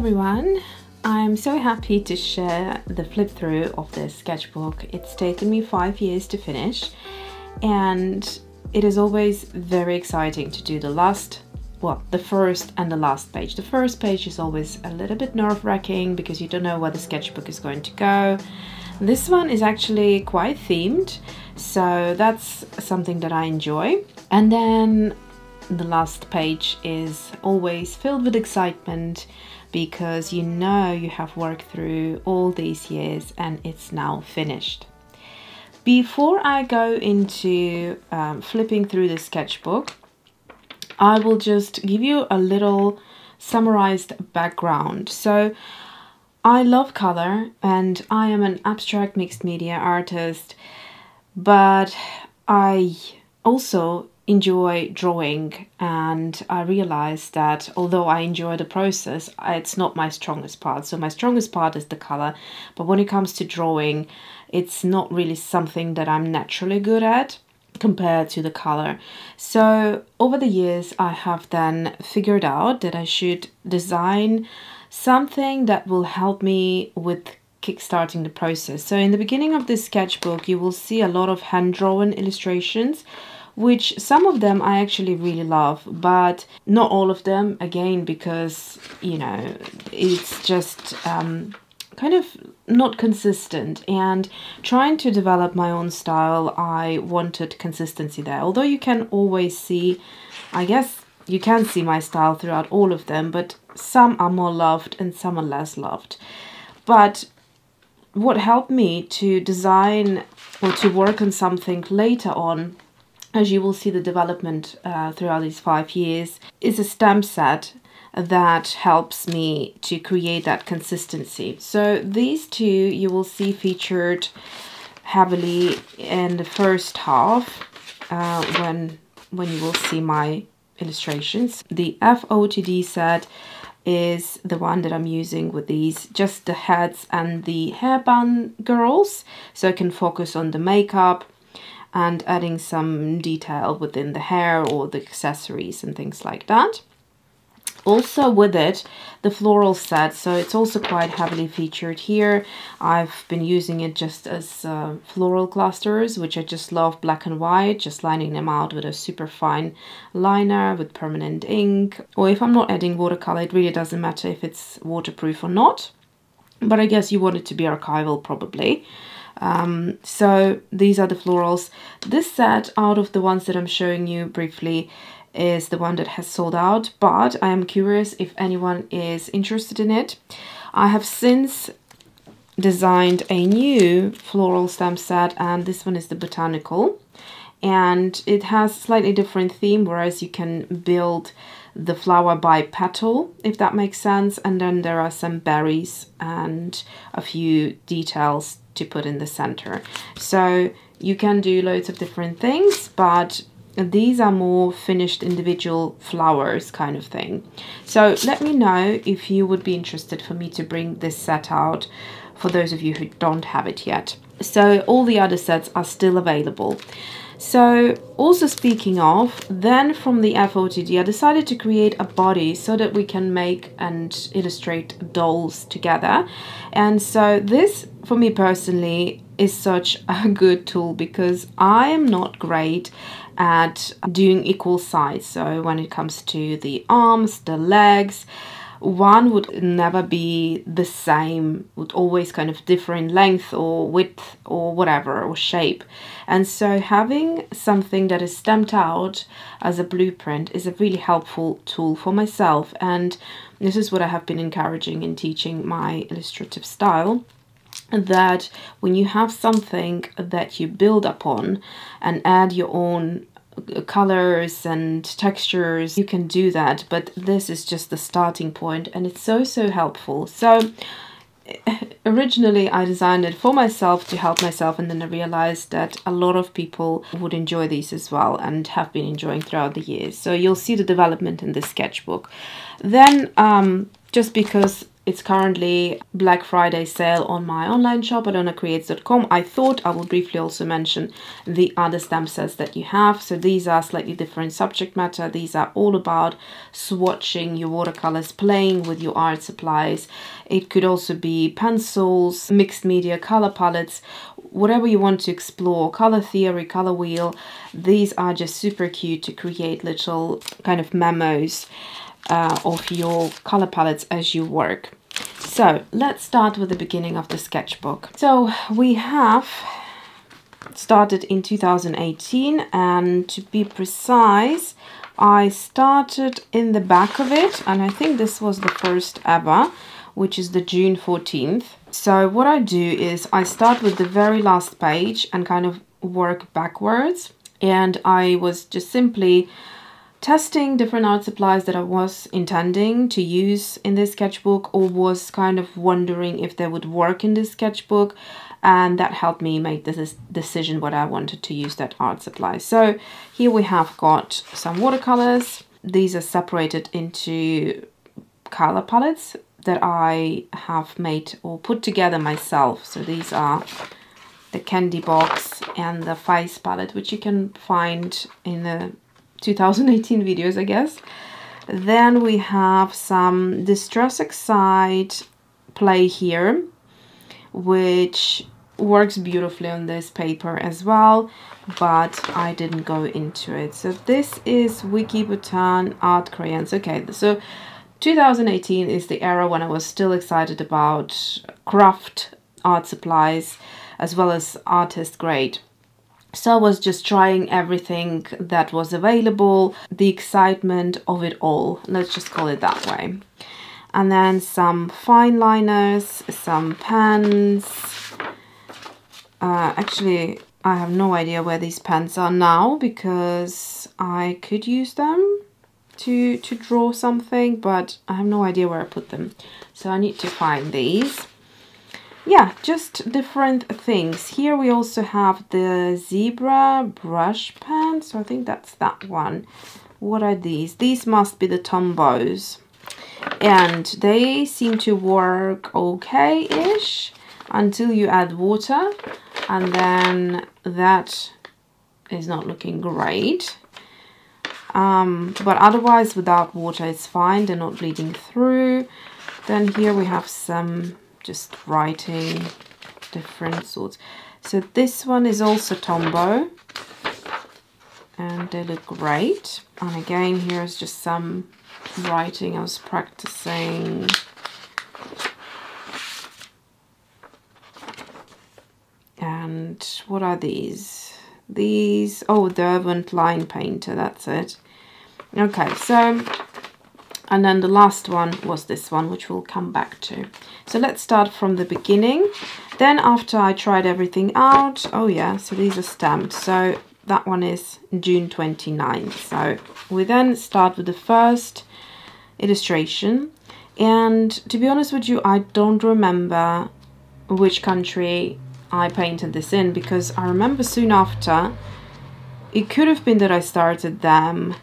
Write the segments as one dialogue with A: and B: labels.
A: everyone, I'm so happy to share the flip through of this sketchbook. It's taken me 5 years to finish, and it is always very exciting to do the first and the last page. The first page is always a little bit nerve-wracking because you don't know where the sketchbook is going to go. This one is actually quite themed, so that's something that I enjoy. And then the last page is always filled with excitement because you know you have worked through all these years and it's now finished. Before I go into flipping through the sketchbook, I will just give you a little summarized background. So I love color and I am an abstract mixed media artist, but I also enjoy drawing, and I realized that although I enjoy the process, it's not my strongest part. So my strongest part is the color, but when it comes to drawing, it's not really something that I'm naturally good at compared to the color. So over the years I have then figured out that I should design something that will help me with kickstarting the process. So in the beginning of this sketchbook you will see a lot of hand-drawn illustrations, which some of them I actually really love, but not all of them, again, because, you know, it's just kind of not consistent. And trying to develop my own style, I wanted consistency there. Although you can always see, I guess you can see my style throughout all of them, but some are more loved and some are less loved. But what helped me to design or to work on something later on, as you will see the development throughout these 5 years, is a stamp set that helps me to create that consistency. So these two you will see featured heavily in the first half when you will see my illustrations. The FOTD set is the one that I'm using with these, just the heads and the hairband girls, so I can focus on the makeup and adding some detail within the hair or the accessories and things like that. Also with it, the floral set, so it's also quite heavily featured here. I've been using it just as floral clusters, which I just love, black and white, just lining them out with a super fine liner with permanent ink. Or if I'm not adding watercolor, it really doesn't matter if it's waterproof or not, but I guess you want it to be archival probably. So these are the florals. This set, out of the ones that I'm showing you briefly, is the one that has sold out, but I am curious if anyone is interested in it. I have since designed a new floral stamp set, and this one is the botanical, and it has slightly different theme, whereas you can build the flower by petal, if that makes sense, and then there are some berries and a few details to put in the center. So you can do loads of different things, but these are more finished individual flowers kind of thing. So let me know if you would be interested for me to bring this set out for those of you who don't have it yet. So all the other sets are still available. So also speaking of, then from the FOTD I decided to create a body so that we can make and illustrate dolls together. And so this, for me personally, is such a good tool because I am not great at doing equal size. So when it comes to the arms, the legs, one would never be the same, would always kind of differ in length or width or whatever, or shape. And so having something that is stamped out as a blueprint is a really helpful tool for myself. And this is what I have been encouraging in teaching my illustrative style, that when you have something that you build upon and add your own colors and textures, you can do that, but this is just the starting point, and it's so helpful. So originally I designed it for myself to help myself, and then I realized that a lot of people would enjoy these as well and have been enjoying throughout the years. So you'll see the development in this sketchbook. Then just because it's currently Black Friday sale on my online shop, alyonacreates.com. I thought I will briefly also mention the other stamp sets that you have. So these are slightly different subject matter. These are all about swatching your watercolors, playing with your art supplies. It could also be pencils, mixed media, color palettes, whatever you want to explore, color theory, color wheel. These are just super cute to create little kind of memos of your color palettes as you work. So let's start with the beginning of the sketchbook. So we have started in 2018, and to be precise, I started in the back of it, and I think this was the first ever, which is the June 14th. So what I do is I start with the very last page and kind of work backwards, and I was just simply testing different art supplies that I was intending to use in this sketchbook, or was kind of wondering if they would work in this sketchbook, and that helped me make this decision what I wanted to use that art supply. So here we have got some watercolors. These are separated into color palettes that I have made or put together myself. So these are the candy box and the face palette, which you can find in the 2018 videos, I guess. Then we have some Distress Excite play here, which works beautifully on this paper as well, but I didn't go into it. So this is Wiki Bhutan art crayons. Okay, so 2018 is the era when I was still excited about craft art supplies as well as artist grade. So I was just trying everything that was available, the excitement of it all, let's just call it that way. And then some fine liners, some pens. Actually, I have no idea where these pens are now, because I could use them to draw something, but I have no idea where I put them. So I need to find these. Yeah, just different things. Here we also have the zebra brush pen. So I think that's that one. What are these? These must be the Tombos. And they seem to work okay-ish until you add water. And then that is not looking great. But otherwise, without water, it's fine. They're not bleeding through. Then here we have some just writing, different sorts. So this one is also Tombow, and they look great. And again, here's just some writing I was practicing. And what are these? These, oh, Derwent Line Painter, that's it. Okay, so, and then the last one was this one, which we'll come back to. So let's start from the beginning. Then after I tried everything out, oh yeah, so these are stamped. So that one is June 29th. So we then start with the first illustration. And to be honest with you, I don't remember which country I painted this in, because I remember soon after, it could have been that I started them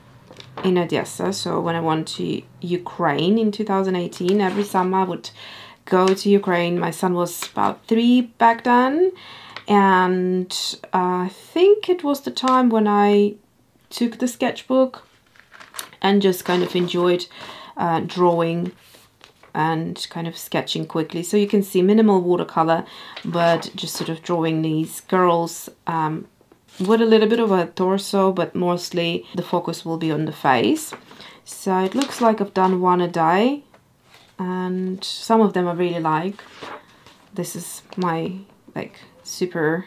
A: in Odessa. So when I went to Ukraine in 2018, every summer I would go to Ukraine. My son was about 3 back then, and I think it was the time when I took the sketchbook and just kind of enjoyed drawing and kind of sketching quickly. So you can see minimal watercolor, but just sort of drawing these girls with a little bit of a torso, but mostly the focus will be on the face. So it looks like I've done one a day, and some of them I really like. This is my like super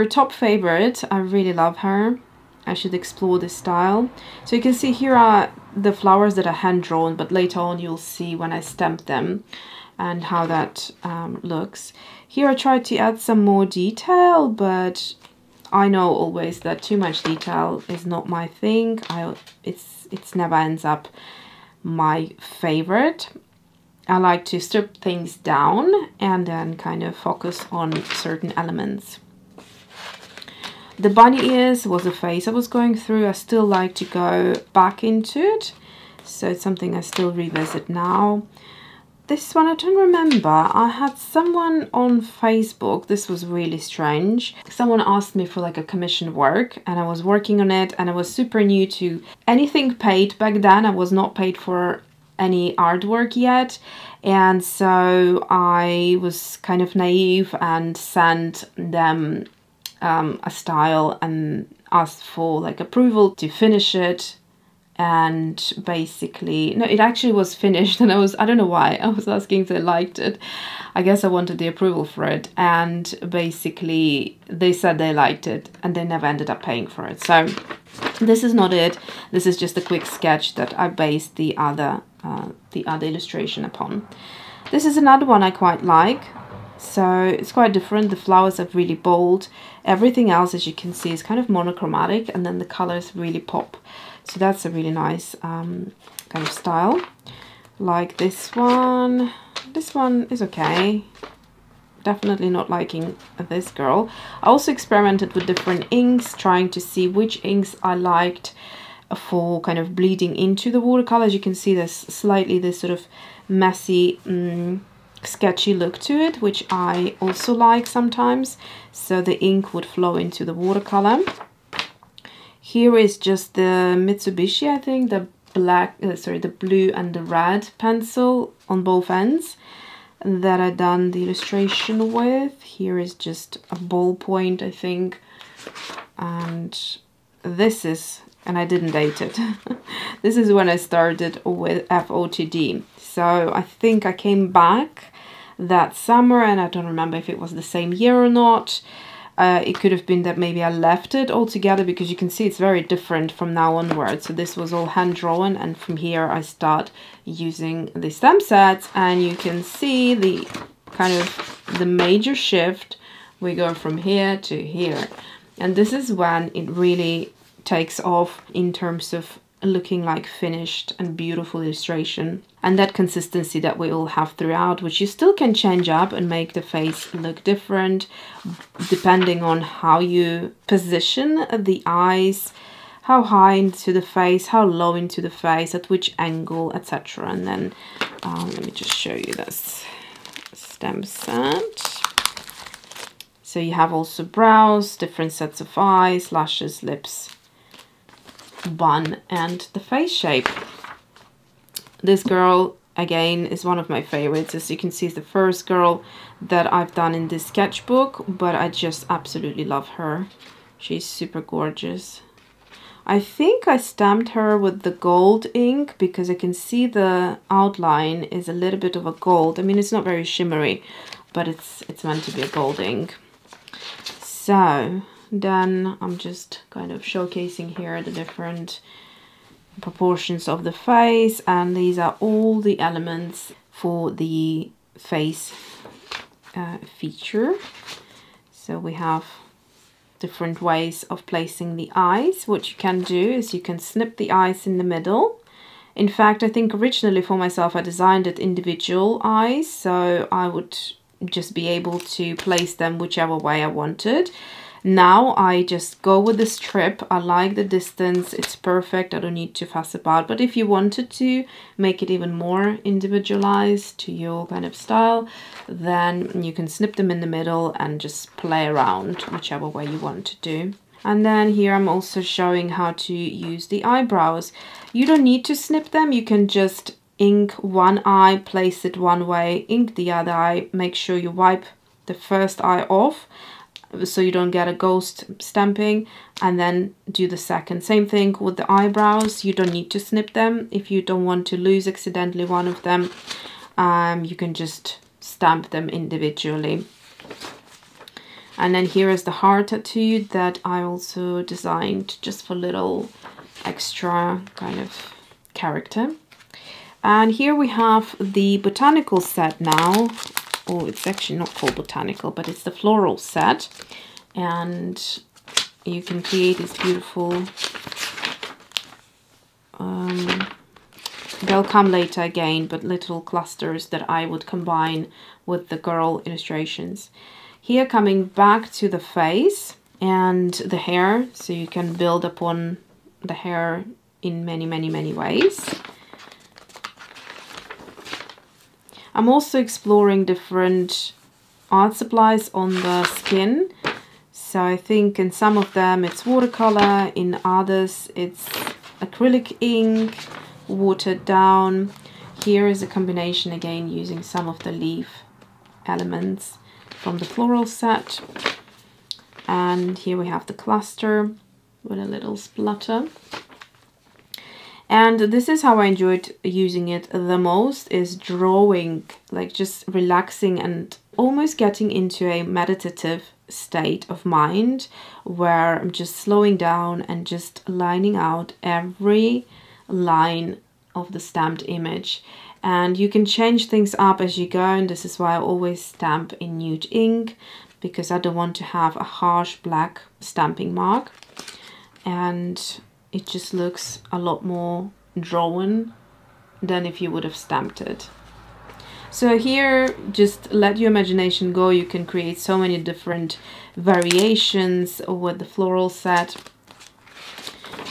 A: top favorite. I really love her. I should explore this style. So you can see here are the flowers that are hand drawn, but later on you'll see when I stamp them and how that looks. Here I tried to add some more detail, but I know always that too much detail is not my thing. It's never ends up my favorite. I like to strip things down and then kind of focus on certain elements. The bunny ears was a phase I was going through. I still like to go back into it, so it's something I still revisit now. this one I don't remember. I had someone on Facebook, this was really strange. Someone asked me for like a commission work and I was working on it, and I was super new to anything paid back then. I was not paid for any artwork yet, and so I was kind of naive and sent them a style and asked for like approval to finish it. And basically, no, it actually was finished, and I don't know why I was asking if they liked it. I guess I wanted the approval for it, and basically they said they liked it and they never ended up paying for it. So this is not it. This is just a quick sketch that I based the other illustration upon. This is another one I quite like. So it's quite different. The flowers are really bold. Everything else, as you can see, is kind of monochromatic, and then the colors really pop. So that's a really nice kind of style. Like this one. This one is okay. Definitely not liking this girl. I also experimented with different inks, trying to see which inks I liked for kind of bleeding into the watercolor. As you can see, there's slightly this sort of messy, sketchy look to it, which I also like sometimes. So the ink would flow into the watercolor. Here is just the Mitsubishi, I think, the the blue and the red pencil on both ends that I done the illustration with. Here is just a ballpoint, I think, and this is, and I didn't date it. This is when I started with FOTD. So I think I came back that summer, and I don't remember if it was the same year or not. It could have been that maybe I left it altogether, because you can see it's very different from now onwards. So this was all hand drawn, and from here I start using the stamp sets, and you can see the kind of the major shift. We go from here to here, and this is when it really takes off in terms of looking like finished and beautiful illustration, and that consistency that we all have throughout, which you still can change up and make the face look different depending on how you position the eyes, how high into the face, how low into the face, at which angle, etc. And then let me just show you this stamp set. So you have also brows, different sets of eyes, lashes, lips, bun, and the face shape. This girl again is one of my favorites. As you can see, is the first girl that I've done in this sketchbook, but I just absolutely love her. She's super gorgeous. I think I stamped her with the gold ink, because I can see the outline is a little bit of a gold. I mean, it's not very shimmery, but it's meant to be a gold ink. So then I'm just kind of showcasing here the different proportions of the face, and these are all the elements for the face feature. So we have different ways of placing the eyes. What you can do is you can snip the eyes in the middle. In fact, I think originally for myself I designed it individual eyes, so I would just be able to place them whichever way I wanted. Now I just go with the strip. I like the distance, it's perfect, I don't need to fuss about. But if you wanted to make it even more individualized to your kind of style, then you can snip them in the middle and just play around whichever way you want to do. And then here I'm also showing how to use the eyebrows. You don't need to snip them, you can just ink one eye, place it one way, ink the other eye, make sure you wipe the first eye off so you don't get a ghost stamping, and then do the second. Same thing with the eyebrows, you don't need to snip them. If you don't want to lose accidentally one of them, you can just stamp them individually. And then here is the heart tattoo that I also designed just for little extra kind of character. And here we have the botanical set now. Oh, it's actually not called botanical, but it's the floral set. And you can create these beautiful, they'll come later again, but little clusters that I would combine with the girl illustrations. Here, coming back to the face and the hair, so you can build upon the hair in many ways. I'm also exploring different art supplies on the skin. So I think in some of them it's watercolor, in others it's acrylic ink, watered down. Here is a combination again using some of the leaf elements from the floral set. And here we have the cluster with a little splutter. And this is how I enjoyed using it the most, is drawing, like just relaxing and almost getting into a meditative state of mind where I'm just slowing down and just lining out every line of the stamped image. And you can change things up as you go, and this is why I always stamp in nude ink, because I don't want to have a harsh black stamping mark. And it just looks a lot more drawn than if you would have stamped it. So here, just let your imagination go. You can create so many different variations with the floral set.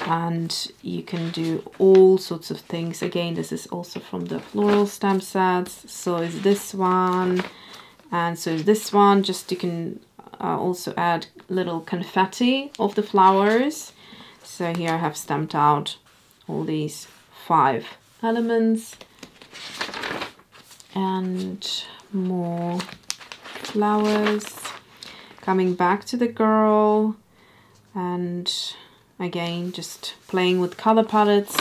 A: And you can do all sorts of things. Again, this is also from the floral stamp sets. So is this one, and so is this one. Just you can also add little confetti of the flowers. So here I have stamped out all these 5 elements. And more flowers. Coming back to the girl. And again, just playing with color palettes.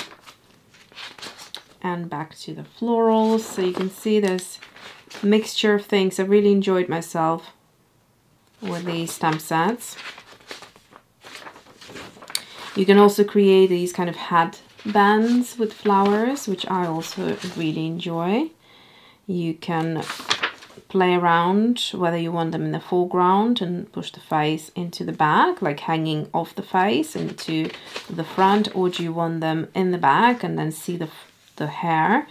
A: And back to the florals. So you can see there's a mixture of things. I really enjoyed myself with these stamp sets. You can also create these kind of headbands with flowers, which I also really enjoy. You can play around whether you want them in the foreground and push the face into the back, like hanging off the face into the front, or do you want them in the back and then see the hair.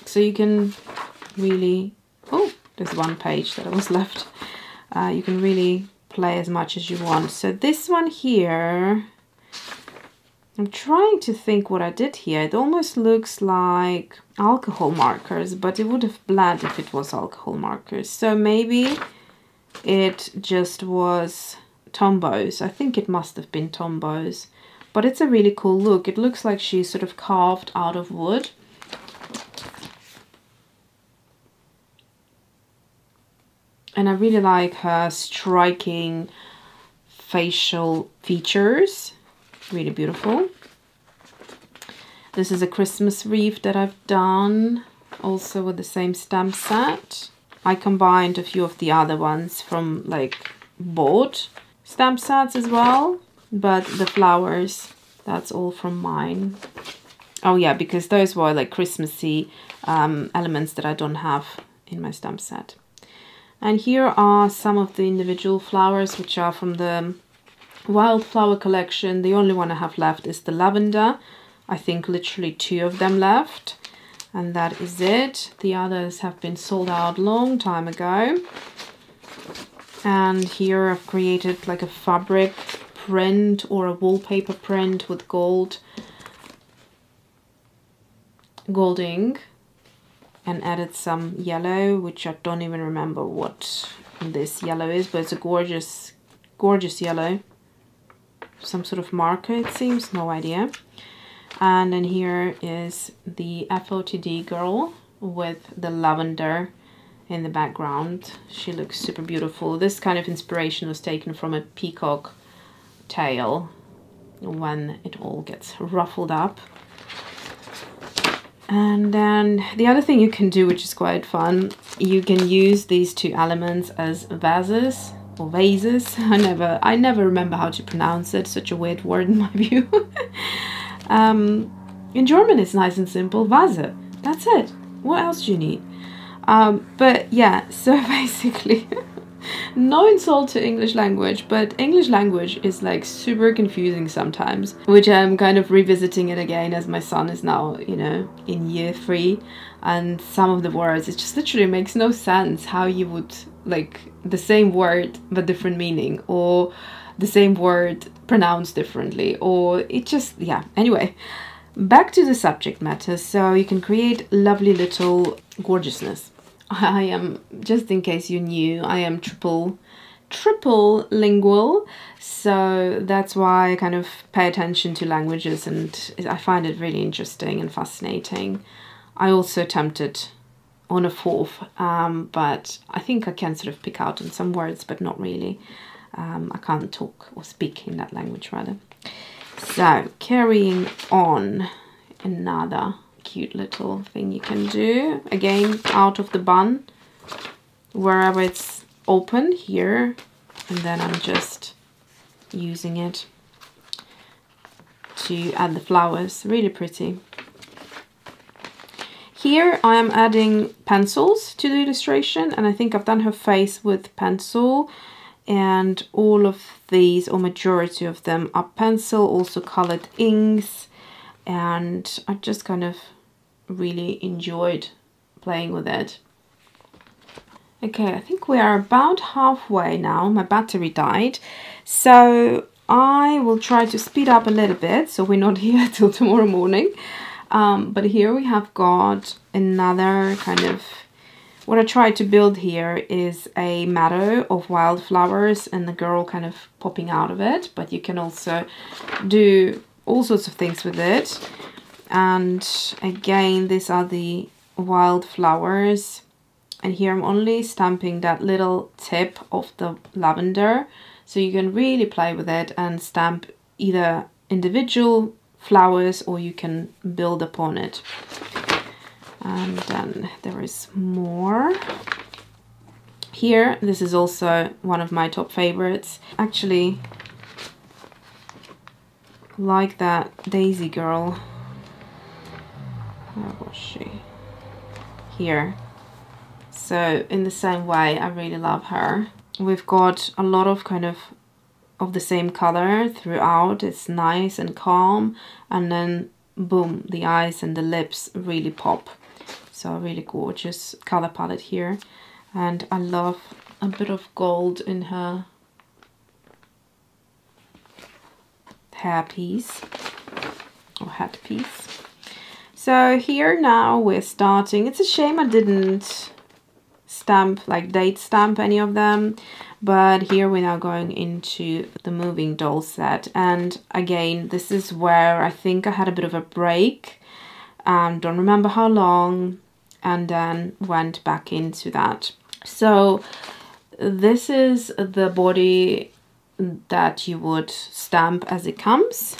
A: So you can really, oh, there's one page that was left. You can really play as much as you want. So this one here, I'm trying to think what I did here. It almost looks like alcohol markers, but it would have bled if it was alcohol markers. So maybe it just was Tombows. I think it must have been Tombows. But it's a really cool look. It looks like she's sort of carved out of wood. And I really like her striking facial features. Really beautiful. This is a Christmas wreath that I've done, also with the same stamp set. I combined a few of the other ones from like bought stamp sets as well, but the flowers, that's all from mine. Oh yeah, because those were like Christmassy elements that I don't have in my stamp set. And here are some of the individual flowers, which are from the Wildflower collection. The only one I have left is the lavender. I think literally 2 of them left, and that is it. The others have been sold out long time ago. And here I've created like a fabric print or a wallpaper print with gold ink, and added some yellow, which I don't even remember what this yellow is, but it's a gorgeous, gorgeous yellow. Some sort of marker, it seems, no idea. And then here is the FOTD girl with the lavender in the background. She looks super beautiful. This kind of inspiration was taken from a peacock tail when it all gets ruffled up. And then the other thing you can do, which is quite fun, you can use these 2 elements as vases or vases. I never remember how to pronounce it. Such a weird word in my view. In German it's nice and simple, Vase. That's it. What else do you need? But yeah, so basically, no insult to English language, but English language is like super confusing sometimes, which I'm kind of revisiting it again as my son is now, you know, in year 3, and some of the words, it just literally makes no sense how you would, like, the same word but different meaning, or the same word pronounced differently, or it just, yeah, anyway. Back to the subject matter. So you can create lovely little gorgeousness. I am, just in case you're new, I am triple lingual, so that's why I kind of pay attention to languages, and I find it really interesting and fascinating. I also attempted on a fourth, but I think I can sort of pick out on some words, but not really. I can't talk or speak in that language, rather. So carrying on, another cute little thing you can do, again out of the bun, wherever it's open here, and then I'm just using it to add the flowers. Really pretty. Here I am adding pencils to the illustration, and I think I've done her face with pencil, and all of these, or majority of them, are pencil, also colored inks, and I just kind of really enjoyed playing with it. Okay, I think we are about halfway now. My battery died, so I will try to speed up a little bit so we're not here till tomorrow morning. But here we have got another kind of, what I tried to build here is a meadow of wildflowers and the girl kind of popping out of it, but you can also do all sorts of things with it. And again, these are the wildflowers. And here I'm only stamping that little tip of the lavender, so you can really play with it and stamp either individual flowers or you can build upon it. And then there is more. Here, this is also one of my top favorites. Actually, like that Daisy girl. Where was she? Here. So in the same way, I really love her. We've got a lot of kind of the same color throughout. It's nice and calm, and then boom, the eyes and the lips really pop. So a really gorgeous color palette here. And I love a bit of gold in her hairpiece or hat piece. So here now we're starting. It's a shame I didn't stamp, like date stamp any of them, but here we're now going into the moving doll set. And again, this is where I think I had a bit of a break, don't remember how long, and then went back into that. So this is the body that you would stamp as it comes,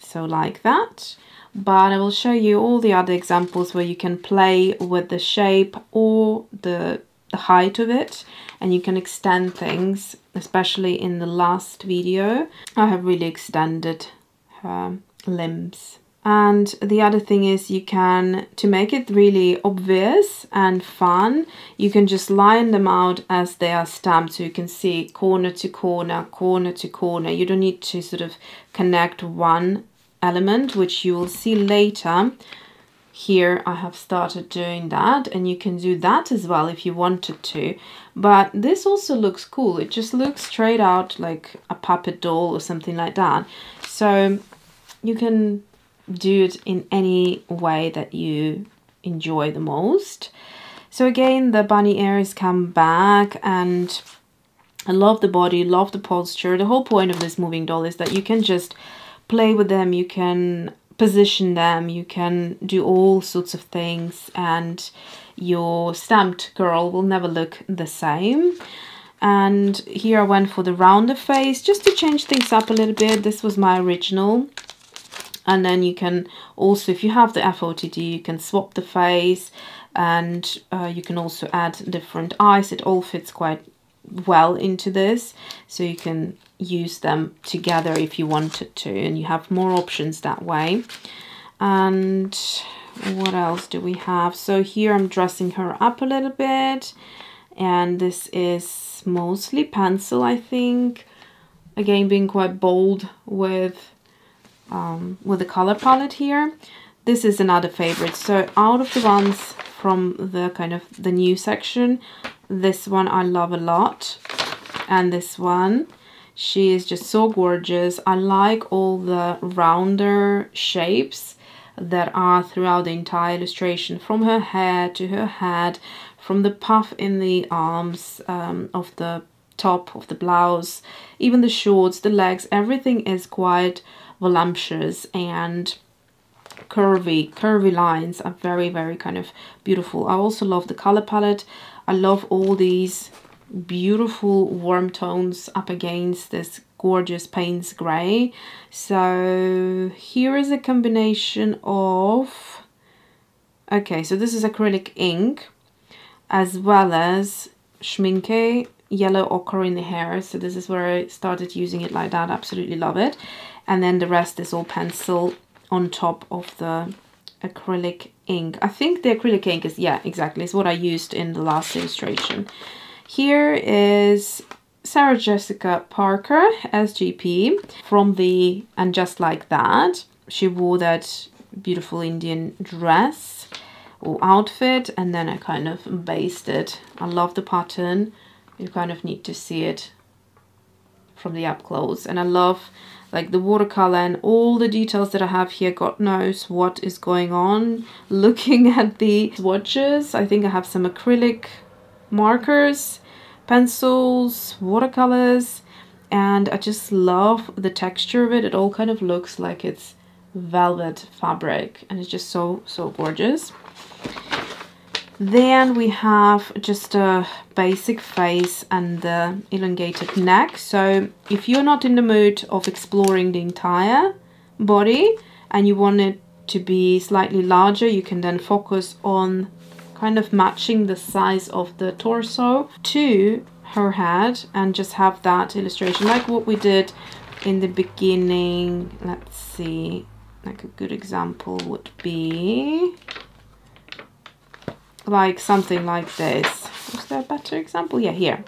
A: so like that. But I will show you all the other examples where you can play with the shape or the height of it, and you can extend things, especially in the last video. I have really extended her limbs. And the other thing is, you can, to make it really obvious and fun, you can just line them out as they are stamped, so you can see corner to corner, corner to corner. You don't need to sort of connect one element, which you will see later. Here I have started doing that, and you can do that as well if you wanted to. But this also looks cool. It just looks straight out like a puppet doll or something like that. So you can do it in any way that you enjoy the most. So again, the bunny ears come back, and I love the body, love the posture. The whole point of this moving doll is that you can just play with them, you can position them, you can do all sorts of things, and your stamped girl will never look the same. And here I went for the rounder face just to change things up a little bit. This was my original. And then you can also, if you have the FOTD, you can swap the face, and you can also add different eyes. It all fits quite well into this, so you can use them together if you wanted to, and you have more options that way. And what else do we have? So here I'm dressing her up a little bit, and this is mostly pencil, I think. Again, being quite bold with the color palette here. This is another favorite. So out of the ones from the kind of the new section, this one I love a lot, and this one, she is just so gorgeous. I like all the rounder shapes that are throughout the entire illustration, from her hair to her head, from the puff in the arms of the top of the blouse, even the shorts, the legs, everything is quite voluptuous, and curvy lines are very kind of beautiful. I also love the color palette. I love all these beautiful warm tones up against this gorgeous Payne's gray. So here is a combination of, okay, so this is acrylic ink as well as Schmincke yellow ochre in the hair. So this is where I started using it like that. Absolutely love it. And then the rest is all pencil on top of the acrylic ink. I think the acrylic ink is, yeah, exactly, is what I used in the last illustration. Here is Sarah Jessica Parker, SGP, from the And Just Like That. She wore that beautiful Indian dress or outfit, and then I kind of based it. I love the pattern. You kind of need to see it from the up close. And I love like the watercolor and all the details that I have here. God knows what is going on. Looking at the swatches, I think I have some acrylic markers, pencils, watercolors, and I just love the texture of it. It all kind of looks like it's velvet fabric, and it's just so gorgeous. Then we have just a basic face and the elongated neck. So if you're not in the mood of exploring the entire body and you want it to be slightly larger, you can then focus on kind of matching the size of the torso to her head and just have that illustration like what we did in the beginning. Let's see, like a good example would be like something like this. Is there a better example? Yeah, here.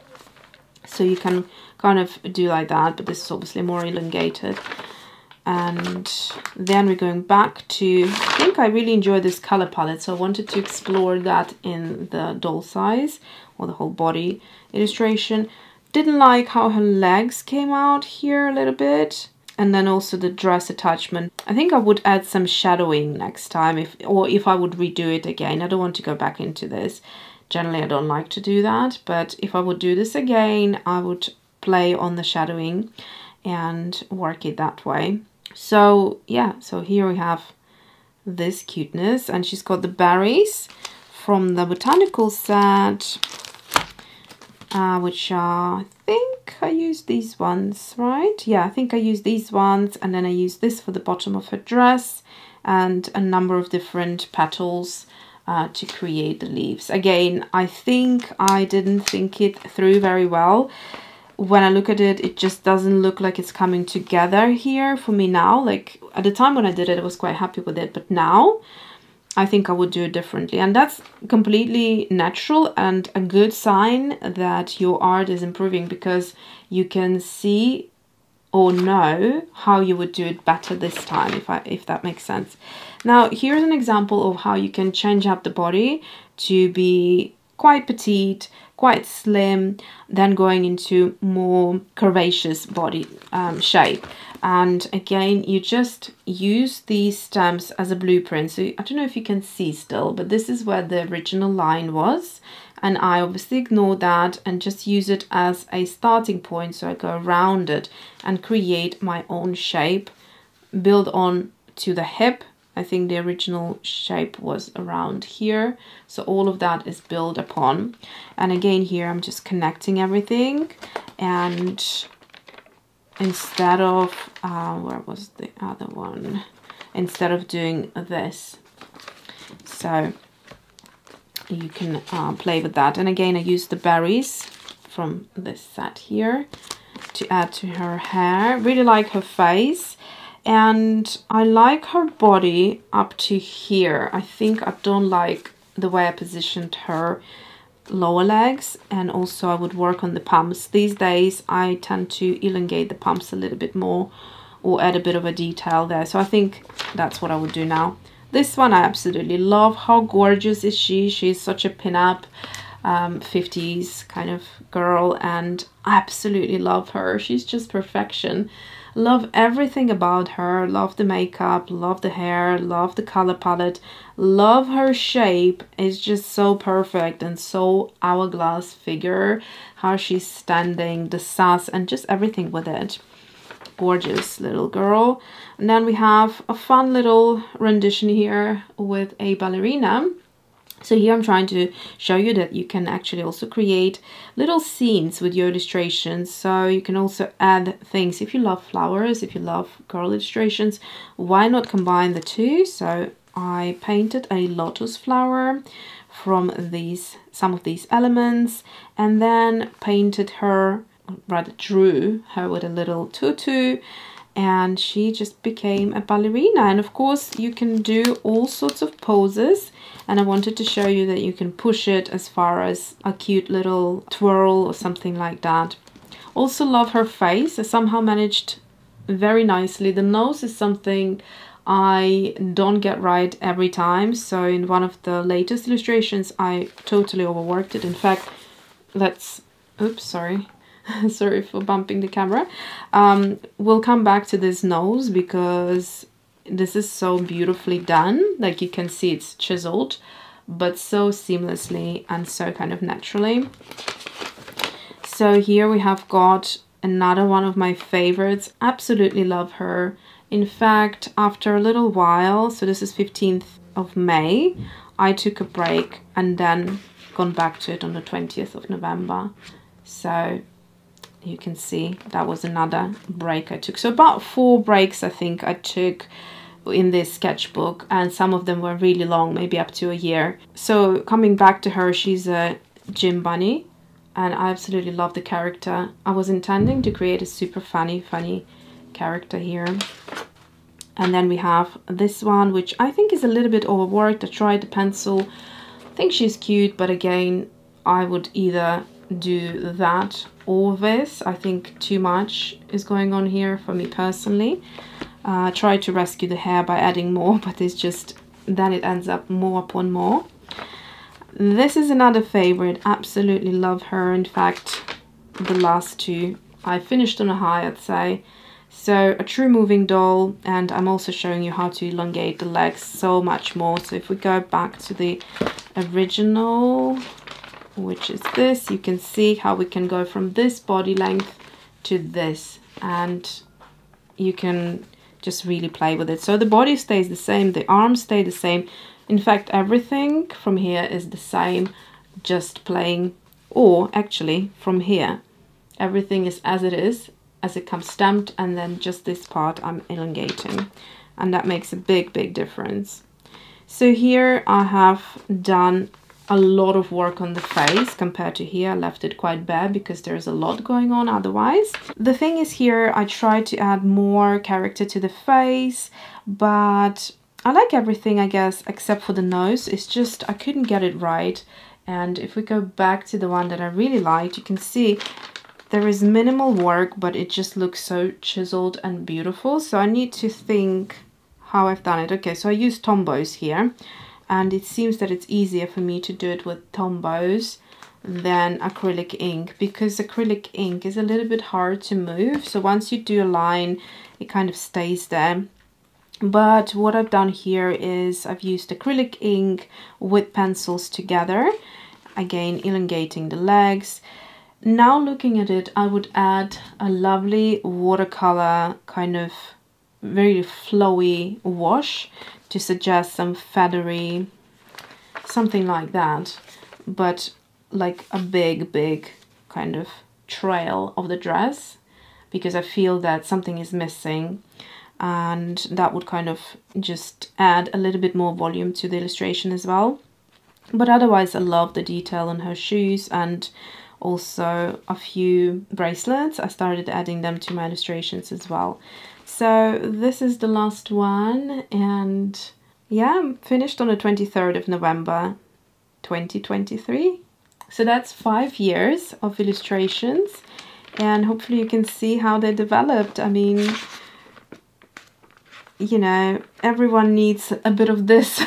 A: So you can kind of do like that, but this is obviously more elongated. And then we're going back to, I think I really enjoy this color palette, so I wanted to explore that in the doll size or the whole body illustration. Didn't like how her legs came out here a little bit, and then also the dress attachment. I think I would add some shadowing next time, if I would redo it again. I don't want to go back into this. Generally I don't like to do that, but if I would do this again, I would play on the shadowing and work it that way. So yeah, so here we have this cuteness, and she's got the berries from the botanical set, which are, I think I used these ones, right? Yeah, I think I used these ones, and then I used this for the bottom of her dress and a number of different petals to create the leaves. Again, I think I didn't think it through very well. When I look at it, it just doesn't look like it's coming together here for me now. Like at the time when I did it, I was quite happy with it, but now I think I would do it differently. And that's completely natural and a good sign that your art is improving, because you can see or know how you would do it better this time, if that makes sense. Now, here's an example of how you can change up the body to be quite petite, quite slim, then going into more curvaceous body shape. And again, you just use these stamps as a blueprint. So I don't know if you can see still, but this is where the original line was. And I obviously ignore that and just use it as a starting point. So I go around it and create my own shape, build on to the hip. I think the original shape was around here. So all of that is built upon. And again, here I'm just connecting everything. And instead of, where was the other one? Instead of doing this. So you can play with that. And again, I use the berries from this set here to add to her hair. Really like her face. And I like her body up to here. I think I don't like the way I positioned her lower legs, and also I would work on the pumps. These days I tend to elongate the pumps a little bit more or add a bit of a detail there. So I think that's what I would do now. This one I absolutely love. How gorgeous is she? She's such a pin-up 50s kind of girl, and I absolutely love her. She's just perfection. Love everything about her. Love the makeup, love the hair, love the color palette, love her shape. It's just so perfect and so hourglass figure. How she's standing, the sass, and just everything with it. Gorgeous little girl. And then we have a fun little rendition here with a ballerina. So here I'm trying to show you that you can actually also create little scenes with your illustrations. So you can also add things. If you love flowers, if you love girl illustrations, why not combine the two? So I painted a lotus flower from some of these elements, and then painted her, rather drew her with a little tutu, and she just became a ballerina. And of course you can do all sorts of poses, and I wanted to show you that you can push it as far as a cute little twirl or something like that. Also love her face. I somehow managed very nicely. The nose is something I don't get right every time, so in one of the latest illustrations I totally overworked it. In fact, oops, sorry. Sorry for bumping the camera. We'll come back to this nose because this is so beautifully done. Like you can see it's chiseled, but so seamlessly and so kind of naturally. So here we have got another one of my favorites. Absolutely love her. In fact, after a little while, so this is 15th of May, I took a break and then gone back to it on the 20th of November. So you can see that was another break I took. So about 4 breaks I think I took in this sketchbook, and some of them were really long, maybe up to a year. So coming back to her, she's a gym bunny, and I absolutely love the character. I was intending to create a super funny character here. And then we have this one, which I think is a little bit overworked. I tried the pencil. I think she's cute, but again, I would either do that or this. I think too much is going on here for me personally. Try to rescue the hair by adding more, but it's just then it ends up more upon more. This is another favorite. Absolutely love her. In fact, the last two I finished on a high, I'd say. So a true moving doll, and I'm also showing you how to elongate the legs so much more. So if we go back to the original, which is this, you can see how we can go from this body length to this, and you can just really play with it. So the body stays the same, the arms stay the same. In fact, everything from here is the same, just playing, or actually from here, everything is, as it comes stamped, and then just this part I'm elongating, and that makes a big difference. So here I have done a lot of work on the face compared to here. I left it quite bare because there's a lot going on otherwise. The thing is, here I tried to add more character to the face, but I like everything, I guess, except for the nose. It's just I couldn't get it right. And if we go back to the one that I really liked, you can see there is minimal work, but it just looks so chiseled and beautiful. So I need to think how I've done it. Okay, so I use Tombows here, and it seems that it's easier for me to do it with Tombows than acrylic ink, because acrylic ink is a little bit hard to move. So once you do a line, it kind of stays there. But what I've done here is I've used acrylic ink with pencils together, again elongating the legs. Now looking at it, I would add a lovely watercolor, kind of very flowy wash to suggest some feathery, something like that, but like a big kind of trail of the dress, because I feel that something is missing, and that would kind of just add a little bit more volume to the illustration as well. But otherwise I love the detail on her shoes, and also a few bracelets. I started adding them to my illustrations as well. So this is the last one, and yeah, I'm finished on the 23rd of November 2023. So that's 5 years of illustrations, and hopefully you can see how they developed. I mean, you know, everyone needs a bit of this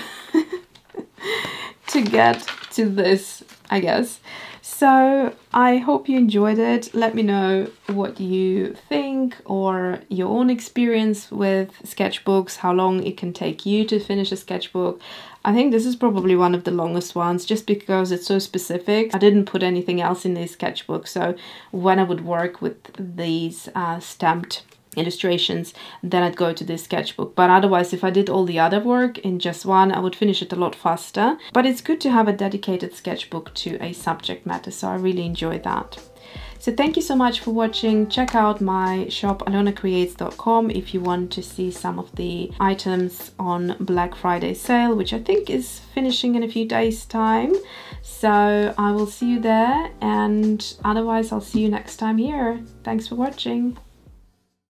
A: to get to this, I guess. So So I hope you enjoyed it. Let me know what you think or your own experience with sketchbooks, how long it can take you to finish a sketchbook. I think this is probably one of the longest ones just because it's so specific. I didn't put anything else in these sketchbooks, so when I would work with these stamped illustrations, then I'd go to this sketchbook. But otherwise, if I did all the other work in just one, I would finish it a lot faster. But it's good to have a dedicated sketchbook to a subject matter, so I really enjoy that. So thank you so much for watching. Check out my shop alyonacreates.com if you want to see some of the items on Black Friday sale, which I think is finishing in a few days time. So I will see you there, and otherwise I'll see you next time here. Thanks for watching.